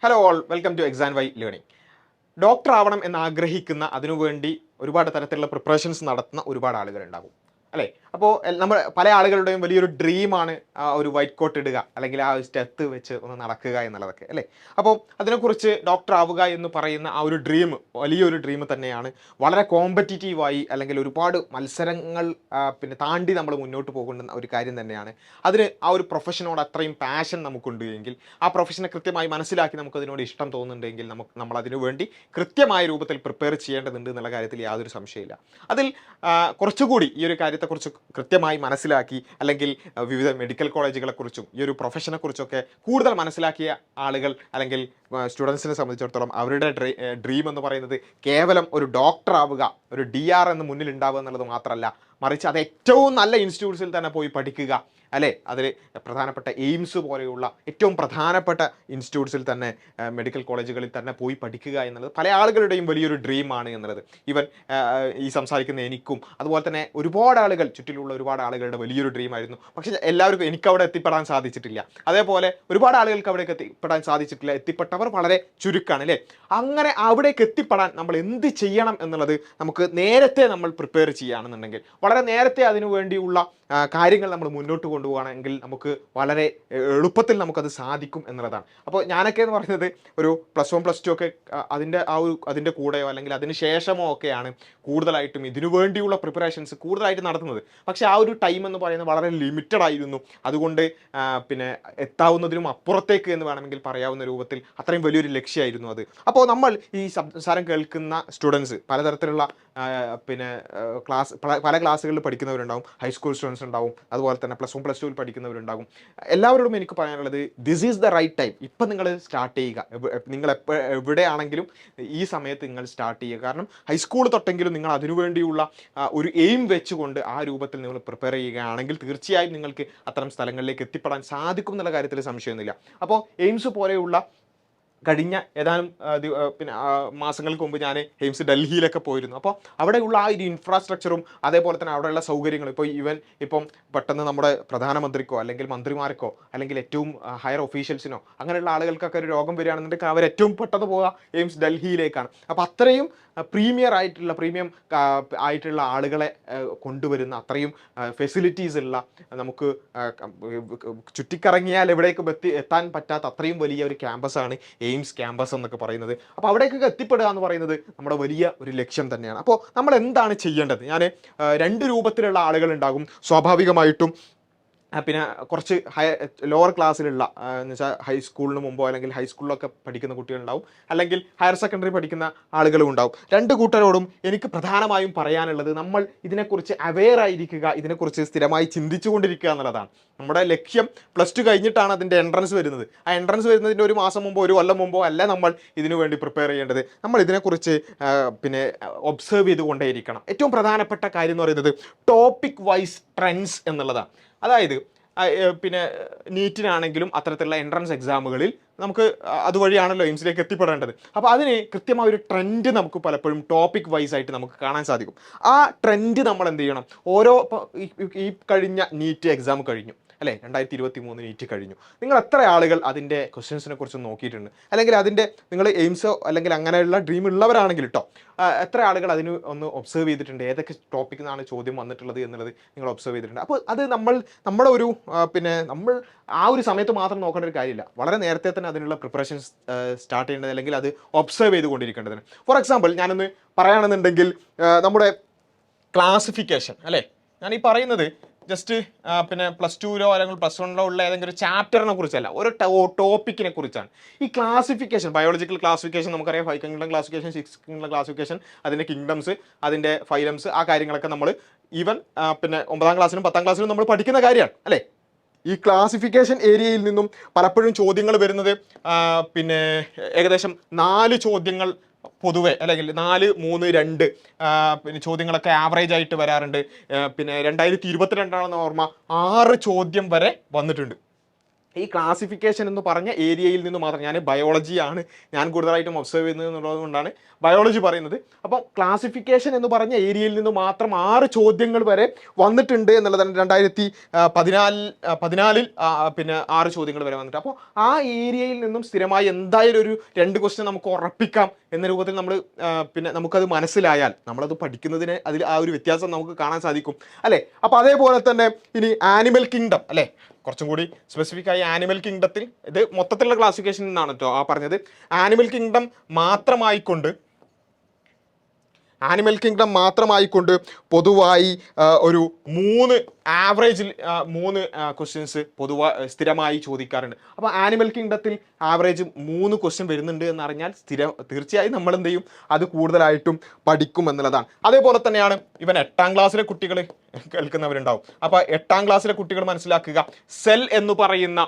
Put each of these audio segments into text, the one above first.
Hello all, welcome to XandY Learning. Doctor ആവണം എന്ന് ആഗ്രഹിക്കുന്ന അതിനുവേണ്ടി ഒരുപാട് തരത്തിലുള്ള പ്രിപ്പറേഷൻസ് നടത്തുന്ന ഒരുപാട് ആളുകളുണ്ടാകും അല്ലേ? അപ്പോൾ നമ്മൾ പല ആളുകളുടെയും വലിയൊരു ഡ്രീമാണ് ഒരു വൈറ്റ് കോട്ട് ഇടുക, അല്ലെങ്കിൽ ആ ഒരു സ്റ്റെത്ത് വെച്ച് ഒന്ന് നടക്കുക എന്നുള്ളതൊക്കെ അല്ലേ? അപ്പോൾ അതിനെക്കുറിച്ച് ഡോക്ടർ ആവുക എന്ന് പറയുന്ന ആ ഒരു ഡ്രീം വലിയൊരു ഡ്രീം തന്നെയാണ്. വളരെ കോമ്പറ്റീറ്റീവായി അല്ലെങ്കിൽ ഒരുപാട് മത്സരങ്ങൾ താണ്ടി നമ്മൾ മുന്നോട്ട് പോകുന്ന ഒരു കാര്യം തന്നെയാണ്. അതിന് ആ ഒരു പ്രൊഫഷനോട് അത്രയും പാഷൻ നമുക്കുണ്ട് എങ്കിൽ, ആ പ്രൊഫഷനെ കൃത്യമായി മനസ്സിലാക്കി നമുക്കതിനോട് ഇഷ്ടം തോന്നുന്നുണ്ടെങ്കിൽ നമ്മൾ അതിനു വേണ്ടി കൃത്യമായ രൂപത്തിൽ പ്രിപ്പയർ ചെയ്യേണ്ടതുണ്ട് എന്നുള്ള കാര്യത്തിൽ യാതൊരു സംശയമില്ല. അതിൽ കുറച്ചുകൂടി ഈ ഒരു കാര്യത്തെക്കുറിച്ച് കൃത്യമായി മനസ്സിലാക്കി, അല്ലെങ്കിൽ വിവിധ മെഡിക്കൽ കോളേജുകളെക്കുറിച്ചും ഈ ഒരു പ്രൊഫഷനെക്കുറിച്ചൊക്കെ കൂടുതൽ മനസ്സിലാക്കിയ ആളുകൾ അല്ലെങ്കിൽ സ്റ്റുഡൻസിനെ സംബന്ധിച്ചിടത്തോളം അവരുടെ ഡ്രീം എന്ന് പറയുന്നത് കേവലം ഒരു ഡോക്ടർ ആവുക, ഒരു DR എന്ന് മുന്നിൽ ഉണ്ടാവുക എന്നുള്ളത് മാത്രമല്ല, മറിച്ച് അത് ഏറ്റവും നല്ല ഇൻസ്റ്റിറ്റ്യൂട്ട്സിൽ തന്നെ പോയി പഠിക്കുക അല്ലേ? അതിൽ പ്രധാനപ്പെട്ട എയിംസ് പോലെയുള്ള ഏറ്റവും പ്രധാനപ്പെട്ട ഇൻസ്റ്റിറ്റ്യൂട്ട്സിൽ തന്നെ, മെഡിക്കൽ കോളേജുകളിൽ തന്നെ പോയി പഠിക്കുക എന്നുള്ളത് പല ആളുകളുടെയും വലിയൊരു ഡ്രീമാണ് എന്നുള്ളത് ഈവൻ ഈ സംസാരിക്കുന്ന എനിക്കും അതുപോലെ തന്നെ ഒരുപാട് ആളുകൾ, ചുറ്റിലുള്ള ഒരുപാട് ആളുകളുടെ വലിയൊരു ഡ്രീമായിരുന്നു. പക്ഷേ എല്ലാവർക്കും എനിക്കവിടെ എത്തിപ്പെടാൻ സാധിച്ചിട്ടില്ല. അതേപോലെ ഒരുപാട് ആളുകൾക്ക് അവിടേക്ക് എത്തിപ്പെടാൻ സാധിച്ചിട്ടില്ല. എത്തിപ്പെട്ടവർ വളരെ ചുരുക്കമാണ് അല്ലേ? അങ്ങനെ അവിടേക്ക് എത്തിപ്പെടാൻ നമ്മൾ എന്ത് ചെയ്യണം എന്നുള്ളത് നമുക്ക് നേരത്തെ നമ്മൾ പ്രിപ്പയർ ചെയ്യുകയാണെന്നുണ്ടെങ്കിൽ, വളരെ നേരത്തെ അതിനു വേണ്ടിയുള്ള കാര്യങ്ങൾ നമ്മൾ മുന്നോട്ട് കൊണ്ടുപോകുകയാണെങ്കിൽ നമുക്ക് വളരെ എളുപ്പത്തിൽ നമുക്കത് സാധിക്കും എന്നുള്ളതാണ്. അപ്പോൾ ഞാനൊക്കെ എന്ന് പറയുന്നത് ഒരു +1 +2 ഒക്കെ അതിൻ്റെ കൂടെയോ അല്ലെങ്കിൽ അതിന് ശേഷമോ ഒക്കെയാണ് കൂടുതലായിട്ടും ഇതിനു വേണ്ടിയുള്ള പ്രിപ്പറേഷൻസ് കൂടുതലായിട്ട് നടത്തുന്നത്. പക്ഷേ ആ ഒരു ടൈം എന്ന് പറയുന്നത് വളരെ ലിമിറ്റഡ് ആയിരുന്നു. അതുകൊണ്ട് എത്താവുന്നതിനും അപ്പുറത്തേക്ക് എന്ന് വേണമെങ്കിൽ പറയാവുന്ന രൂപത്തിൽ അത്രയും വലിയൊരു ലക്ഷ്യമായിരുന്നു അത്. അപ്പോൾ നമ്മൾ ഈ സംസാരം കേൾക്കുന്ന സ്റ്റുഡൻസ് പലതരത്തിലുള്ള പല ക്ലാസ്സുകളിൽ പഠിക്കുന്നവരുണ്ടാവും, ഹൈസ്കൂൾ സ്റ്റുഡൻസ് ഉണ്ടാവും, അതുപോലെ തന്നെ +1 +2 പഠിക്കുന്നവരുണ്ടാകും. എല്ലാവരോടും എനിക്ക് പറയാനുള്ളത്, this is the right time. ഇപ്പം നിങ്ങൾ സ്റ്റാർട്ട് ചെയ്യുക. നിങ്ങൾ എവിടെയാണെങ്കിലും ഈ സമയത്ത് നിങ്ങൾ സ്റ്റാർട്ട് ചെയ്യുക. കാരണം ഹൈസ്കൂൾ തൊട്ടെങ്കിലും നിങ്ങൾ അതിനുവേണ്ടിയുള്ള ഒരു എയിം വെച്ചുകൊണ്ട് ആ രൂപത്തിൽ നിങ്ങൾ പ്രിപ്പയർ ചെയ്യുകയാണെങ്കിൽ തീർച്ചയായും നിങ്ങൾക്ക് അത്തരം സ്ഥലങ്ങളിലേക്ക് എത്തിപ്പെടാൻ സാധിക്കും എന്നുള്ള കാര്യത്തിൽ സംശയമൊന്നുമില്ല. അപ്പോൾ എയിംസ് പോലെയുള്ള കഴിഞ്ഞ ഏതാനും മാസങ്ങൾക്ക് മുമ്പ് ഞാൻ എയിംസ് ഡൽഹിയിലൊക്കെ പോയിരുന്നു. അപ്പോൾ അവിടെയുള്ള ആ ഒരു ഇൻഫ്രാസ്ട്രക്ചറും അതേപോലെ തന്നെ അവിടെയുള്ള സൗകര്യങ്ങളും, ഇപ്പം പെട്ടെന്ന് നമ്മുടെ പ്രധാനമന്ത്രിക്കോ അല്ലെങ്കിൽ മന്ത്രിമാർക്കോ അല്ലെങ്കിൽ ഏറ്റവും ഹയർ ഒഫീഷ്യൽസിനോ അങ്ങനെയുള്ള ആളുകൾക്കൊക്കെ ഒരു രോഗം വരികയാണെന്നുണ്ടെങ്കിൽ അവർ ഏറ്റവും പെട്ടെന്ന് പോവുക എയിംസ് ഡൽഹിയിലേക്കാണ്. അപ്പോൾ അത്രയും പ്രീമിയം ആയിട്ടുള്ള ആളുകളെ കൊണ്ടുവരുന്ന, അത്രയും ഫെസിലിറ്റീസ് ഉള്ള, നമുക്ക് ചുറ്റിക്കറങ്ങിയാൽ എവിടേക്കും എത്താൻ പറ്റാത്ത അത്രയും വലിയ ഒരു ക്യാമ്പസാണ് എയിംസ് ക്യാമ്പസ് എന്നൊക്കെ പറയുന്നത്. അപ്പോൾ അവിടേക്കൊക്കെ എത്തിപ്പെടുക എന്ന് പറയുന്നത് നമ്മുടെ വലിയ ഒരു ലക്ഷ്യം തന്നെയാണ്. അപ്പോൾ നമ്മൾ എന്താണ് ചെയ്യേണ്ടത്? ഞാൻ 2 രൂപത്തിലുള്ള ആളുകൾ ഉണ്ടാകും സ്വാഭാവികമായിട്ടും. കുറച്ച് ലോവർ ക്ലാസ്സിലുള്ള എന്ന് വെച്ചാൽ ഹൈസ്കൂളിന് മുമ്പോ അല്ലെങ്കിൽ ഹൈസ്കൂളിലൊക്കെ പഠിക്കുന്ന കുട്ടികളുണ്ടാവും, അല്ലെങ്കിൽ ഹയർ സെക്കൻഡറി പഠിക്കുന്ന ആളുകളും ഉണ്ടാവും. 2 കൂട്ടരോടും എനിക്ക് പ്രധാനമായും പറയാനുള്ളത്, നമ്മൾ ഇതിനെക്കുറിച്ച് അവെയർ ആയിരിക്കുക, ഇതിനെക്കുറിച്ച് സ്ഥിരമായി ചിന്തിച്ചു കൊണ്ടിരിക്കുക എന്നുള്ളതാണ്. നമ്മുടെ ലക്ഷ്യം +2 കഴിഞ്ഞിട്ടാണ് അതിൻ്റെ എൻട്രൻസ് വരുന്നത്. ആ എൻട്രൻസ് വരുന്നതിൻ്റെ ഒരു മാസം മുമ്പോ ഒരു കൊല്ലം മുമ്പോ അല്ല നമ്മൾ ഇതിനു വേണ്ടി പ്രിപ്പയർ ചെയ്യേണ്ടത്. നമ്മൾ ഇതിനെക്കുറിച്ച് ഒബ്സർവ് ചെയ്തുകൊണ്ടേയിരിക്കണം. ഏറ്റവും പ്രധാനപ്പെട്ട കാര്യം എന്ന് പറയുന്നത് ടോപ്പിക് വൈസ് ട്രെൻഡ്സ് എന്നുള്ളതാണ്. അതായത് നീറ്റിനാണെങ്കിലും അത്തരത്തിലുള്ള എൻട്രൻസ് എക്സാമുകളിൽ നമുക്ക് അതുവഴിയാണല്ലോ എയിംസിലേക്ക് എത്തിപ്പെടേണ്ടത്. അപ്പോൾ അതിന് കൃത്യമായ ഒരു ട്രെൻഡ് നമുക്ക് പലപ്പോഴും ടോപ്പിക് വൈസ് ആയിട്ട് നമുക്ക് കാണാൻ സാധിക്കും. ആ ട്രെൻഡ് നമ്മൾ എന്ത് ചെയ്യണം? ഈ കഴിഞ്ഞ നീറ്റ് എക്സാം കഴിഞ്ഞു അല്ലേ? 2023 നീറ്റ് കഴിഞ്ഞു. നിങ്ങൾ എത്ര ആളുകൾ അതിൻ്റെ ക്വസ്റ്റ്യൻസിനെ കുറിച്ച് നോക്കിയിട്ടുണ്ട്? അല്ലെങ്കിൽ നിങ്ങൾ എയിംസോ അല്ലെങ്കിൽ അങ്ങനെയുള്ള ഡ്രീം ഉള്ളവരാണെങ്കിൽ എത്ര ആളുകൾ അതിന് ഒന്ന് ഒബ്സർവ് ചെയ്തിട്ടുണ്ട്? ഏതൊക്കെ ടോപ്പിക്കിൽ നിന്നാണ് ചോദ്യം വന്നിട്ടുള്ളത് എന്നുള്ളത് നിങ്ങൾ ഒബ്സർവ് ചെയ്തിട്ടുണ്ട്? അപ്പോൾ അത് നമ്മുടെ ഒരു നമ്മൾ ആ ഒരു സമയത്ത് മാത്രം നോക്കേണ്ട ഒരു കാര്യമില്ല. വളരെ നേരത്തെ തന്നെ അതിനുള്ള പ്രിപ്പറേഷൻസ് സ്റ്റാർട്ട് ചെയ്യേണ്ടത്, അല്ലെങ്കിൽ അത് ഒബ്സർവ് ചെയ്തുകൊണ്ടിരിക്കേണ്ടതിന്. ഫോർ എക്സാമ്പിൾ ഞാനൊന്ന് പറയുകയാണെന്നുണ്ടെങ്കിൽ, നമ്മുടെ ക്ലാസിഫിക്കേഷൻ അല്ലേ? ഞാൻ ഈ പറയുന്നത് ജസ്റ്റ് +2ലോ അല്ലെങ്കിൽ +1ലോ ഉള്ള ഏതെങ്കിലും ഒരു ചാപ്റ്ററിനെ കുറിച്ചല്ല, ഒരു ടോപ്പിക്കിനെ കുറിച്ചാണ്. ഈ ക്ലാസിഫിക്കേഷൻ, ബയോളജിക്കൽ ക്ലാസിഫിക്കേഷൻ നമുക്കറിയാം. 5 കിങ്ഡം ക്ലാസിഫിക്കേഷൻ, 6 കിങ്ഡം ക്ലാസിഫിക്കേഷൻ, അതിൻ്റെ കിങ്ഡംസ്, അതിൻ്റെ ഫൈലംസ്, ആ കാര്യങ്ങളൊക്കെ നമ്മൾ ഈവൻ 9ാം ക്ലാസ്സിലും 10ാം ക്ലാസ്സിലും നമ്മൾ പഠിക്കുന്ന കാര്യമാണ് അല്ലേ? ഈ ക്ലാസിഫിക്കേഷൻ ഏരിയയിൽ നിന്നും പലപ്പോഴും ചോദ്യങ്ങൾ വരുന്നത് ഏകദേശം 4 ചോദ്യങ്ങൾ പൊതുവെ, അല്ലെങ്കിൽ 4, 3, 2 ചോദ്യങ്ങളൊക്കെ ആവറേജ് ആയിട്ട് വരാറുണ്ട്. 2022 ഓർമ്മ 6 ചോദ്യം വരെ വന്നിട്ടുണ്ട്. ഈ ക്ലാസിഫിക്കേഷൻ എന്ന് പറഞ്ഞ ഏരിയയിൽ നിന്ന് മാത്രം, ഞാൻ ബയോളജിയാണ് ഞാൻ കൂടുതലായിട്ടും ഒബ്സർവ് ചെയ്യുന്നത് എന്നുള്ളത് കൊണ്ടാണ് ബയോളജി പറയുന്നത്. അപ്പോൾ ക്ലാസിഫിക്കേഷൻ എന്ന് പറഞ്ഞ ഏരിയയിൽ നിന്ന് മാത്രം 6 ചോദ്യങ്ങൾ വരെ വന്നിട്ടുണ്ട് എന്നുള്ളതാണ്. 2014 പിന്നെ 6 ചോദ്യങ്ങൾ വരെ വന്നിട്ട്. അപ്പോൾ ആ ഏരിയയിൽ നിന്നും സ്ഥിരമായി എന്തായാലും ഒരു 2 ക്വസ്റ്റ്യൻ നമുക്ക് ഉറപ്പിക്കാം എന്ന രൂപത്തിൽ നമ്മൾ പിന്നെ നമുക്കത് മനസ്സിലായാൽ നമ്മളത് പഠിക്കുന്നതിന് അതിൽ ആ ഒരു വ്യത്യാസം നമുക്ക് കാണാൻ സാധിക്കും അല്ലേ. അപ്പോൾ അതേപോലെ തന്നെ ഇനി ആനിമൽ കിങ്ഡം അല്ലേ, കുറച്ചും കൂടി സ്പെസിഫിക് ആയി ആനിമൽ കിങ്ഡത്തിൽ, ഇത് മൊത്തത്തിലുള്ള ക്ലാസിഫിക്കേഷൻ നിന്നാണ് കേട്ടോ ആ പറഞ്ഞത്. ആനിമൽ കിങ്ഡം മാത്രമായിക്കൊണ്ട് പൊതുവായി ഒരു 3 ആവറേജിൽ 3 ക്വസ്റ്റ്യൻസ് പൊതുവായി സ്ഥിരമായി ചോദിക്കാറുണ്ട്. അപ്പോൾ ആനിമൽ കിങ്ഡത്തിൽ ആവറേജ് 3 ക്വസ്റ്റ്യൻ വരുന്നുണ്ട് എന്നറിഞ്ഞാൽ തീർച്ചയായും നമ്മൾ എന്ത് ചെയ്യും, അത് കൂടുതലായിട്ടും പഠിക്കും എന്നുള്ളതാണ്. അതേപോലെ തന്നെയാണ് ഇവൻ 8ാം ക്ലാസ്സിലെ കുട്ടികൾ കേൾക്കുന്നവരുണ്ടാവും. അപ്പോൾ 8ാം ക്ലാസ്സിലെ കുട്ടികൾ മനസ്സിലാക്കുക, സെൽ എന്ന് പറയുന്ന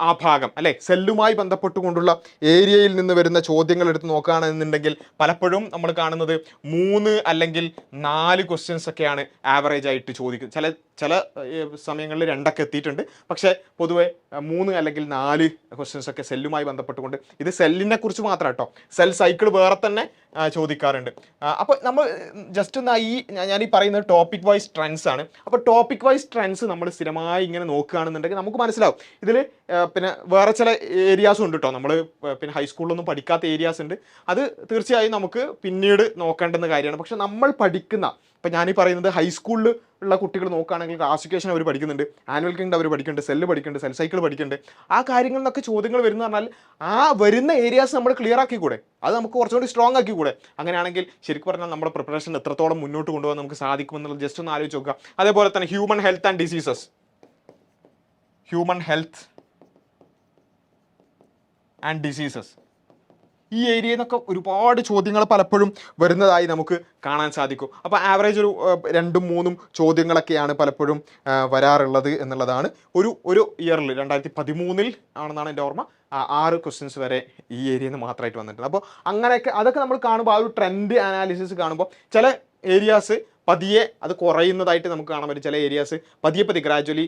ആ ഭാഗം അല്ലെ, സെല്ലുമായി ബന്ധപ്പെട്ടുകൊണ്ടുള്ള ഏരിയയിൽ നിന്ന് വരുന്ന ചോദ്യങ്ങൾ എടുത്ത് നോക്കുകയാണെന്നുണ്ടെങ്കിൽ പലപ്പോഴും നമ്മൾ കാണുന്നത് 3 അല്ലെങ്കിൽ 4 ക്വസ്റ്റ്യൻസ് ഒക്കെയാണ് ആവറേജ് ആയിട്ട് ചോദിക്കുന്നത്. ചില സമയങ്ങളിൽ 2 ഒക്കെ എത്തിയിട്ടുണ്ട്. പക്ഷേ പൊതുവെ 3 അല്ലെങ്കിൽ 4 ക്വസ്റ്റ്യൻസ് ഒക്കെ സെല്ലുമായി ബന്ധപ്പെട്ടുകൊണ്ട്, ഇത് സെല്ലിനെ കുറിച്ച് മാത്രം കേട്ടോ, സെൽ സൈക്കിൾ വേറെ തന്നെ ചോദിക്കാറുണ്ട്. അപ്പോൾ നമ്മൾ ജസ്റ്റ് ഒന്ന് ഞാൻ ഈ പറയുന്നത് ടോപ്പിക് വൈസ് ട്രെൻഡ്സ് ആണ്. അപ്പോൾ ടോപ്പിക് വൈസ് ട്രെൻഡ്സ് നമ്മൾ സ്ഥിരമായി ഇങ്ങനെ നോക്കുകയാണെന്നുണ്ടെങ്കിൽ നമുക്ക് മനസ്സിലാവും. ഇതിൽ പിന്നെ വേറെ ചില ഏരിയാസും ഉണ്ട് കേട്ടോ, നമ്മൾ പിന്നെ ഹൈസ്കൂളിലൊന്നും പഠിക്കാത്ത ഏരിയാസ് ഉണ്ട്. അത് തീർച്ചയായും നമുക്ക് പിന്നീട് നോക്കേണ്ടുന്ന കാര്യമാണ്. പക്ഷെ നമ്മൾ പഠിക്കുന്ന, ഇപ്പം ഞാനീ പറയുന്നത് ഹൈസ്കൂളിൽ ഉള്ള കുട്ടികൾ നോക്കുകയാണെങ്കിൽ ക്ലാസിഫിക്കേഷൻ അവർ പഠിക്കുന്നുണ്ട്, ആനുവൽ കിങ്ഡം അവർ പഠിക്കുന്നുണ്ട്, സെല്ല് പഠിക്കുന്നുണ്ട്, സെൽ സൈക്കിൾ പഠിക്കുന്നുണ്ട്. ആ കാര്യങ്ങളിൽ നിന്നൊക്കെ ചോദ്യങ്ങൾ വരുന്ന പറഞ്ഞാൽ ആ വരുന്ന ഏരിയാസ് നമ്മൾ ക്ലിയർ ആക്കിക്കൂടെ, അത് നമുക്ക് കുറച്ചുകൂടി സ്ട്രോങ് ആക്കിക്കൂടെ. അങ്ങനെയാണെങ്കിൽ ശരിക്കും പറഞ്ഞാൽ നമ്മുടെ പ്രിപ്പറേഷൻ എത്രത്തോളം മുന്നോട്ട് കൊണ്ടുപോകാൻ നമുക്ക് സാധിക്കുമെന്നുള്ളത് ജസ്റ്റ് ഒന്ന് ആലോചിച്ച് നോക്കുക. അതേപോലെ തന്നെ ഹ്യൂമൻ ഹെൽത്ത് ആൻഡ് ഡിസീസസ്, ഈ ഏരിയയിൽ നിന്നൊക്കെ ഒരുപാട് ചോദ്യങ്ങൾ പലപ്പോഴും വരുന്നതായി നമുക്ക് കാണാൻ സാധിക്കും. അപ്പോൾ ആവറേജ് ഒരു 2ഉം 3ഉം ചോദ്യങ്ങളൊക്കെയാണ് പലപ്പോഴും വരാറുള്ളത് എന്നുള്ളതാണ്. ഒരു ഇയറിൽ 2013 ആണെന്നാണ് എൻ്റെ ഓർമ്മ 6 ക്വസ്റ്റ്യൻസ് വരെ ഈ ഏരിയയിൽ നിന്ന് മാത്രമായിട്ട് വന്നിട്ടുണ്ട്. അപ്പോൾ അങ്ങനെയൊക്കെ അതൊക്കെ നമ്മൾ കാണുമ്പോൾ ആ ഒരു ട്രെൻഡ് അനാലിസിസ് കാണുമ്പോൾ ചില ഏരിയാസ് പതിയെ അത് കുറയുന്നതായിട്ട് നമുക്ക് കാണാൻ പറ്റും. ചില ഏരിയാസ് പതിയെ ഗ്രാജുവലി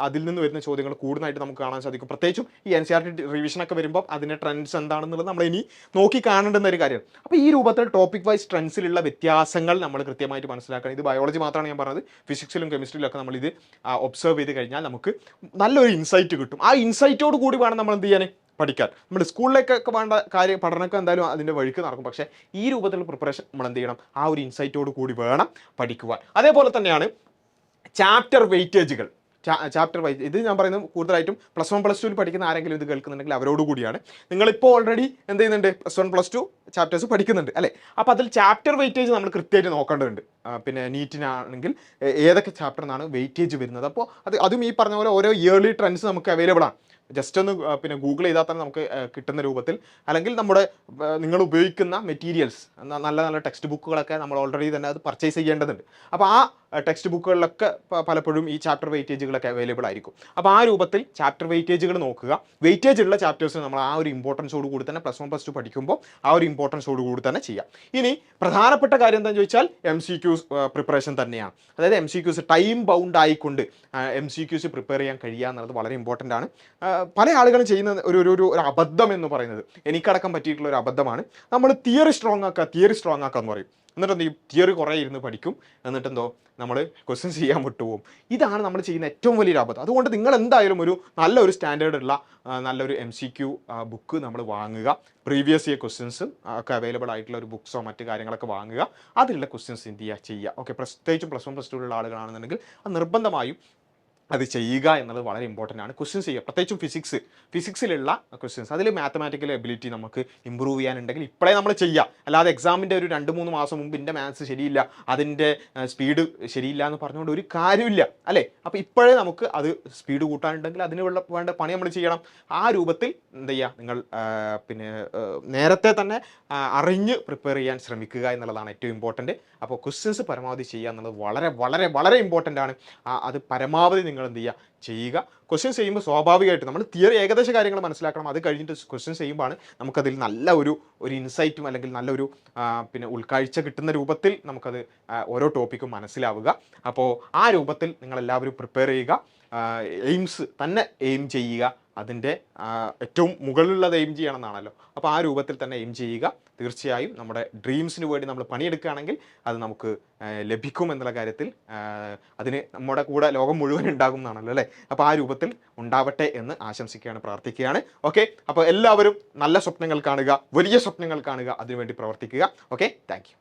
അതിൽ നിന്ന് വരുന്ന ചോദ്യങ്ങൾ കൂടുന്നതായിട്ട് നമുക്ക് കാണാൻ സാധിക്കും. പ്രത്യേകിച്ചും ഈ NCERT റിവിഷനൊക്കെ വരുമ്പോൾ അതിൻ്റെ ട്രെൻഡ്സ് എന്താണെന്നുള്ളത് നമ്മൾ ഇനി നോക്കി കാണേണ്ടുന്ന ഒരു കാര്യമാണ്. അപ്പോൾ ഈ രൂപത്തിൽ ടോപ്പിക് വൈസ് ട്രെൻഡ്സിലുള്ള വ്യത്യാസങ്ങൾ നമ്മൾ കൃത്യമായിട്ട് മനസ്സിലാക്കണം. ഇത് ബയോളജി മാത്രമാണ് ഞാൻ പറഞ്ഞത്, ഫിസിക്സിലും കെമിസ്ട്രിയിലും ഒക്കെ നമ്മളിത് ഒബ്സർവ് ചെയ്ത് കഴിഞ്ഞാൽ നമുക്ക് നല്ലൊരു ഇൻസൈറ്റ് കിട്ടും. ആ ഇൻസൈറ്റോട് കൂടി വേണം നമ്മൾ എന്ത് ചെയ്യാൻ, പഠിക്കാൻ. നമ്മുടെ സ്കൂളിലേക്കൊക്കെ വേണ്ട പഠനമൊക്കെ എന്തായാലും അതിൻ്റെ വഴിക്ക് നടക്കും. പക്ഷേ ഈ രൂപത്തിലുള്ള പ്രിപ്പറേഷൻ നമ്മൾ എന്ത് ചെയ്യണം, ആ ഒരു ഇൻസൈറ്റോട് കൂടി വേണം പഠിക്കുവാൻ. അതേപോലെ തന്നെയാണ് ചാപ്റ്റർ വെയിറ്റേജുകൾ. ഇത് ഞാൻ പറയുന്നത് കൂടുതലായിട്ടും +1 +2 പഠിക്കുന്ന ആരെങ്കിലും ഇത് കേൾക്കുന്നുണ്ടെങ്കിൽ അവരോട് കൂടിയാണ്. നിങ്ങളിപ്പോൾ ഓൾറെഡി എന്ത് ചെയ്യുന്നുണ്ട്, +1 +2 ചാപ്റ്റേഴ്സ് പഠിക്കുന്നുണ്ട് അല്ലേ. അപ്പോൾ അതിൽ ചാപ്റ്റർ വെയിറ്റേജ് നമ്മൾ കൃത്യമായിട്ട് നോക്കേണ്ടതുണ്ട്. പിന്നെ നീറ്റിനാണെങ്കിൽ ഏതൊക്കെ ചാപ്റ്ററിനാണ് വെയിറ്റേജ് വരുന്നത്. അപ്പോൾ അതും ഈ പറഞ്ഞ പോലെ ഓരോ ഇയർലി ട്രെൻഡ്സ് നമുക്ക് അവൈലബിൾ ആണ്. ജസ്റ്റ് ഒന്ന് പിന്നെ ഗൂഗിൾ ചെയ്താൽ തന്നെ നമുക്ക് കിട്ടുന്ന രൂപത്തിൽ, അല്ലെങ്കിൽ നിങ്ങൾ ഉപയോഗിക്കുന്ന മെറ്റീരിയൽസ്, നല്ല ടെക്സ്റ്റ് ബുക്കുകളൊക്കെ നമ്മൾ ഓൾറെഡി തന്നെ അത് പർച്ചേസ് ചെയ്യേണ്ടതുണ്ട്. അപ്പോൾ ആ ടെക്സ്റ്റ് ബുക്കുകളിലൊക്കെ പലപ്പോഴും ഈ ചാപ്റ്റർ വെയിറ്റേജുകളൊക്കെ അവൈലബിൾ ആയിരിക്കും. അപ്പോൾ ആ രൂപത്തിൽ ചാപ്റ്റർ വെയിറ്റേജുകൾ നോക്കുക. വെയിറ്റേജ് ഉള്ള ചാപ്റ്റേഴ്സ് നമ്മൾ ആ ഒരു ഇമ്പോർട്ടൻസോട് കൂടി തന്നെ +1 +2 പഠിക്കുമ്പോൾ ആ ഒരു ഇമ്പോർട്ടൻസോട് കൂടി തന്നെ ചെയ്യാം. ഇനി പ്രധാനപ്പെട്ട കാര്യം എന്താണെന്ന് ചോദിച്ചാൽ MCQs പ്രിപ്പറേഷൻ തന്നെയാണ്. അതായത് MCQs ടൈം ബൗണ്ട് ആയിക്കൊണ്ട് MCQs പ്രിപ്പയർ ചെയ്യാൻ കഴിയുക എന്നുള്ളത് വളരെ ഇമ്പോർട്ടൻ്റ് ആണ്. പല ആളുകളും ചെയ്യുന്ന ഒരു അബദ്ധം എന്ന് പറയുന്നത്, എനിക്കടക്കം പറ്റിയിട്ടുള്ള ഒരു അബദ്ധമാണ്. നമ്മൾ തിയറി സ്ട്രോങ് ആക്കുക എന്ന് പറയും. എന്നിട്ട് എന്ത് ചെയ്യും, തിയറി കുറേ ഇരുന്ന് പഠിക്കും, എന്നിട്ടെന്തോ നമ്മൾ ക്വസ്റ്റ്യൻസ് ചെയ്യാൻ വിട്ടുപോകും. ഇതാണ് നമ്മൾ ചെയ്യുന്ന ഏറ്റവും വലിയൊരു അബദ്ധം. അതുകൊണ്ട് നിങ്ങൾ എന്തായാലും നല്ലൊരു സ്റ്റാൻഡേർഡ് ഉള്ള നല്ലൊരു MCQ ബുക്ക് നമ്മൾ വാങ്ങുക. പ്രീവിയസ് ഇയർ ക്വസ്റ്റ്യൻസ് ഒക്കെ അവൈലബിൾ ആയിട്ടുള്ള ഒരു ബുക്സോ മറ്റു കാര്യങ്ങളൊക്കെ വാങ്ങുക. അതിലുള്ള ക്വസ്റ്റ്യൻസ് എന്ത് ചെയ്യുക. ഓക്കെ, പ്രത്യേകിച്ചും +1 +2 ഉള്ള ആളുകളാണെന്നുണ്ടെങ്കിൽ അത് നിർബന്ധമായും അത് ചെയ്യുക എന്നുള്ളത് വളരെ ഇമ്പോർട്ടൻ്റ് ആണ്. ക്വസ്റ്റ്യൻസ് ചെയ്യുക, പ്രത്യേകിച്ചും ഫിസിക്സിലുള്ള ക്വസ്റ്റ്യൻസ്, അതിൽ മാത്തമാറ്റിക്കൽ എബിലിറ്റി നമുക്ക് ഇമ്പ്രൂവ് ചെയ്യാനുണ്ടെങ്കിൽ ഇപ്പോഴേ നമ്മൾ ചെയ്യുക. അല്ലാതെ എക്സാമിൻ്റെ ഒരു 2-3 മാസം മുമ്പ് എൻ്റെ മാത്സ് ശരിയില്ല, അതിൻ്റെ സ്പീഡ് ശരിയില്ല എന്ന് പറഞ്ഞുകൊണ്ട് ഒരു കാര്യമില്ല അല്ലേ. അപ്പോൾ ഇപ്പോഴേ നമുക്ക് അത് സ്പീഡ് കൂട്ടാനുണ്ടെങ്കിൽ അതിനുള്ള വേണ്ട പണി നമ്മൾ ചെയ്യണം. ആ രൂപത്തിൽ എന്ത് ചെയ്യുക, നിങ്ങൾ പിന്നെ നേരത്തെ തന്നെ അറിഞ്ഞ് പ്രിപ്പയർ ചെയ്യാൻ ശ്രമിക്കുക എന്നുള്ളതാണ് ഏറ്റവും ഇമ്പോർട്ടൻറ്റ്. അപ്പോൾ ക്വസ്റ്റ്യൻസ് പരമാവധി ചെയ്യുക എന്നുള്ളത് വളരെ വളരെ വളരെ ഇമ്പോർട്ടൻ്റ് ആണ്. അത് പരമാവധി നിങ്ങൾ എന്ത് ചെയ്യുക, ചെയ്യുക. ക്വസ്റ്റ്യൻസ് ചെയ്യുമ്പോൾ സ്വാഭാവികമായിട്ട് നമ്മൾ തിയറി ഏകദേശ കാര്യങ്ങൾ മനസ്സിലാക്കണം. അത് കഴിഞ്ഞിട്ട് ക്വസ്റ്റ്യൻസ് ചെയ്യുമ്പോഴാണ് നമുക്കതിൽ നല്ല ഒരു ഇൻസൈറ്റും അല്ലെങ്കിൽ നല്ലൊരു പിന്നെ ഉൾക്കാഴ്ച കിട്ടുന്ന രൂപത്തിൽ നമുക്കത് ഓരോ ടോപ്പിക്കും മനസ്സിലാവുക. അപ്പോൾ ആ രൂപത്തിൽ നിങ്ങളെല്ലാവരും പ്രിപ്പയർ ചെയ്യുക. എയിംസ് തന്നെ എയിം ചെയ്യുക. അതിൻ്റെ ഏറ്റവും മുകളിലുള്ളത് എയിം ചെയ്യണം എന്നാണല്ലോ. അപ്പോൾ ആ രൂപത്തിൽ തന്നെ എയിം ചെയ്യുക. തീർച്ചയായും നമ്മുടെ ഡ്രീംസിന് വേണ്ടി നമ്മൾ പണിയെടുക്കുകയാണെങ്കിൽ അത് നമുക്ക് ലഭിക്കും എന്നുള്ള കാര്യത്തിൽ അതിന് നമ്മുടെ കൂടെ ലോകം മുഴുവൻ ഉണ്ടാകും എന്നാണല്ലോ അല്ലേ. അപ്പോൾ ആ രൂപത്തിൽ ഉണ്ടാവട്ടെ എന്ന് ആശംസിക്കുകയാണ്, പ്രാർത്ഥിക്കുകയാണ്. ഓക്കെ, അപ്പോൾ എല്ലാവരും നല്ല സ്വപ്നങ്ങൾ കാണുക, വലിയ സ്വപ്നങ്ങൾ കാണുക, അതിനുവേണ്ടി പ്രവർത്തിക്കുക. Okay, thank you.